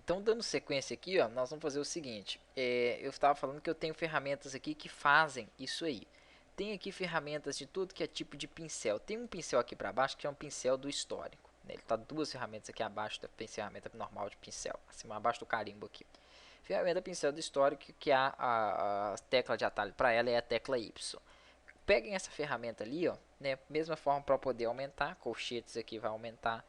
Então, dando sequência aqui, ó, nós vamos fazer o seguinte. Eu estava falando que eu tenho ferramentas aqui que fazem isso aí. Tem aqui ferramentas de tudo que é tipo de pincel. Tem um pincel aqui para baixo que é um pincel do histórico, né? Ele está duas ferramentas aqui abaixo da ferramenta normal de pincel, acima abaixo do carimbo aqui. Ferramenta pincel do histórico, que a tecla de atalho para ela é a tecla Y. Peguem essa ferramenta ali, ó, né? Mesma forma para poder aumentar, colchetes aqui vai aumentar,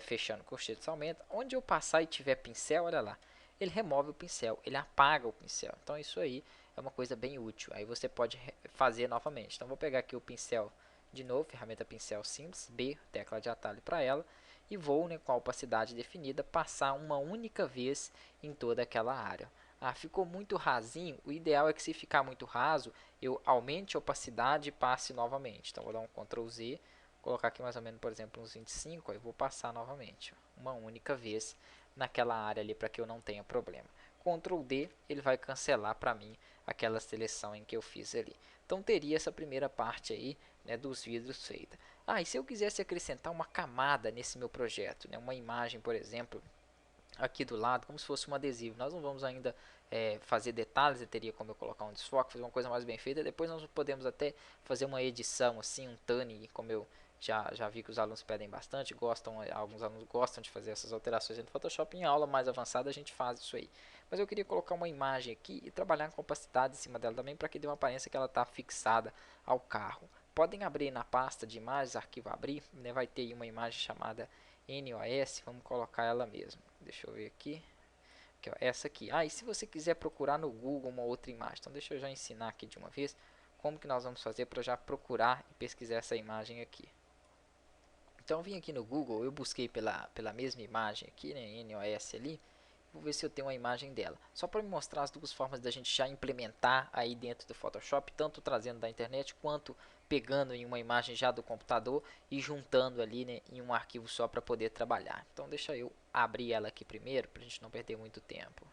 fechando colchetes aumenta. Onde eu passar e tiver pincel, olha lá, ele remove o pincel, ele apaga o pincel. Então isso aí é uma coisa bem útil. Aí você pode fazer novamente. Então vou pegar aqui o pincel de novo, ferramenta pincel simples, B, tecla de atalho para ela, e vou, né, com a opacidade definida, passar uma única vez em toda aquela área. Ah, ficou muito rasinho. O ideal é que, se ficar muito raso, eu aumente a opacidade e passe novamente. Então vou dar um Ctrl Z, colocar aqui mais ou menos, por exemplo, uns 25, aí vou passar novamente, ó, uma única vez naquela área ali, para que eu não tenha problema. Ctrl D, ele vai cancelar para mim aquela seleção em que eu fiz ali. Então teria essa primeira parte aí, né, dos vidros feita. Ah, e se eu quisesse acrescentar uma camada nesse meu projeto, né, uma imagem, por exemplo, aqui do lado, como se fosse um adesivo. Nós não vamos ainda fazer detalhes, eu teria como eu colocar um desfoque, fazer uma coisa mais bem feita. Depois nós podemos até fazer uma edição, assim, um tuning, como eu já vi que os alunos pedem bastante, alguns alunos gostam de fazer essas alterações no Photoshop. Em aula mais avançada a gente faz isso aí. Mas eu queria colocar uma imagem aqui e trabalhar com opacidade em cima dela também, para que dê uma aparência que ela está fixada ao carro. Podem abrir na pasta de imagens, arquivo abrir, né, vai ter uma imagem chamada NOS, vamos colocar ela mesmo. Deixa eu ver aqui. Aqui, ó, essa aqui. Ah, e se você quiser procurar no Google uma outra imagem, então deixa eu já ensinar aqui de uma vez como que nós vamos fazer para já procurar e pesquisar essa imagem aqui. Então eu vim aqui no Google, eu busquei pela mesma imagem aqui, né, NOS ali. Vou ver se eu tenho uma imagem dela. Só para me mostrar as duas formas da gente já implementar aí dentro do Photoshop, tanto trazendo da internet quanto pegando em uma imagem já do computador e juntando ali, né, em um arquivo só para poder trabalhar. Então deixa eu abrir ela aqui primeiro para a gente não perder muito tempo.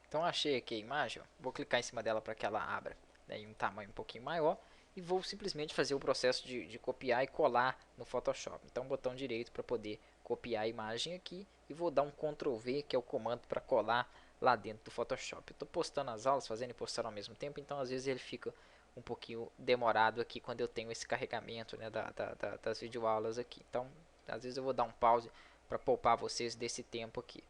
Então achei aqui a imagem, ó. Vou clicar em cima dela para que ela abra, né, em um tamanho um pouquinho maior, e vou simplesmente fazer o processo de copiar e colar no Photoshop. Então botão direito para poder copiar a imagem aqui, e vou dar um Ctrl V, que é o comando para colar lá dentro do Photoshop. Eu estou postando as aulas, fazendo e postando ao mesmo tempo, então às vezes ele fica um pouquinho demorado aqui quando eu tenho esse carregamento, né, das videoaulas aqui. Então às vezes eu vou dar um pause para poupar vocês desse tempo aqui.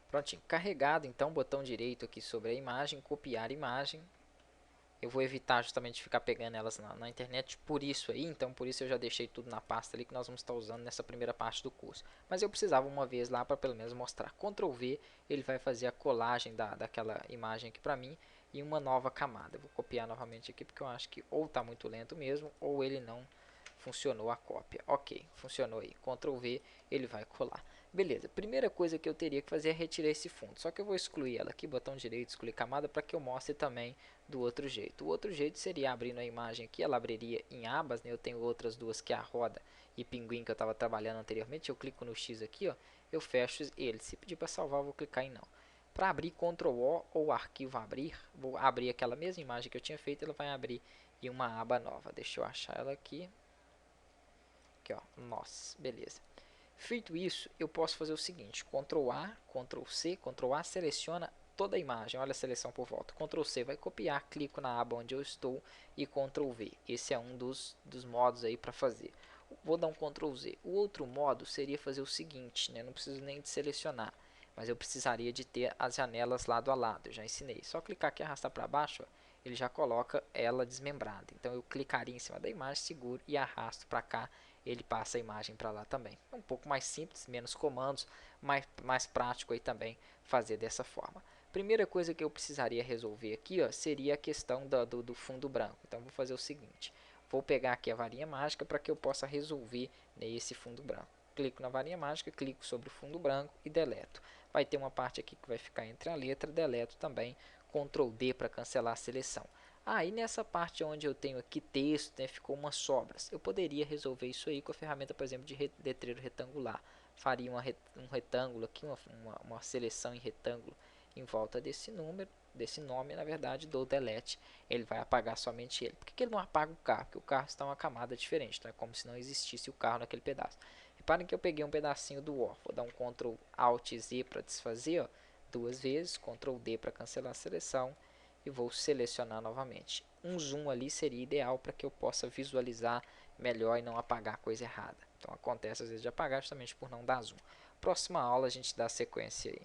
Prontinho, carregado, então, botão direito aqui sobre a imagem, copiar imagem. Eu vou evitar justamente de ficar pegando elas na internet por isso aí, então por isso eu já deixei tudo na pasta ali que nós vamos estar usando nessa primeira parte do curso. Mas eu precisava uma vez lá para pelo menos mostrar. Ctrl V, ele vai fazer a colagem daquela imagem aqui para mim em uma nova camada. Eu vou copiar novamente aqui porque eu acho que ou está muito lento mesmo, ou ele não funcionou a cópia. Ok, funcionou aí. Ctrl V, ele vai colar. Beleza, primeira coisa que eu teria que fazer é retirar esse fundo. Só que eu vou excluir ela aqui, botão direito, excluir camada, para que eu mostre também do outro jeito. O outro jeito seria abrindo a imagem aqui, ela abriria em abas, né? Eu tenho outras duas, que é a roda e pinguim, que eu estava trabalhando anteriormente. Eu clico no X aqui, ó, eu fecho ele. Se pedir para salvar, eu vou clicar em não. Para abrir, Ctrl O ou arquivo abrir, vou abrir aquela mesma imagem que eu tinha feito, ela vai abrir em uma aba nova. Deixa eu achar ela aqui. Aqui, ó, nós, beleza. Feito isso, eu posso fazer o seguinte: Ctrl A, Ctrl C, Ctrl A seleciona toda a imagem, olha a seleção por volta. Ctrl C vai copiar, clico na aba onde eu estou e Ctrl V. Esse é um dos modos aí para fazer. Vou dar um Ctrl Z. O outro modo seria fazer o seguinte, né? Não preciso nem de selecionar, mas eu precisaria de ter as janelas lado a lado. Eu já ensinei. Só clicar aqui e arrastar para baixo, ó, ele já coloca ela desmembrada. Então eu clicaria em cima da imagem, seguro e arrasto para cá, ele passa a imagem para lá também. É um pouco mais simples, menos comandos, mais prático aí também fazer dessa forma. Primeira coisa que eu precisaria resolver aqui, ó, seria a questão do fundo branco. Então vou fazer o seguinte: vou pegar aqui a varinha mágica para que eu possa resolver, né, esse fundo branco. Clico na varinha mágica, clico sobre o fundo branco e deleto. Vai ter uma parte aqui que vai ficar entre a letra, deleto também, Ctrl D para cancelar a seleção. E nessa parte onde eu tenho aqui texto, né, ficou umas sobras. Eu poderia resolver isso aí com a ferramenta, por exemplo, de letreiro retangular. Faria um retângulo aqui, uma seleção em retângulo em volta desse número, desse nome, na verdade, do delete. Ele vai apagar somente ele. Por que ele não apaga o carro? Porque o carro está em uma camada diferente, tá? É como se não existisse o carro naquele pedaço. Reparem que eu peguei um pedacinho do OR. Vou dar um Ctrl Alt Z para desfazer, ó, duas vezes, Ctrl D para cancelar a seleção e vou selecionar novamente. Um zoom ali seria ideal para que eu possa visualizar melhor e não apagar a coisa errada. Então acontece às vezes de apagar justamente por não dar zoom. Próxima aula a gente dá sequência aí.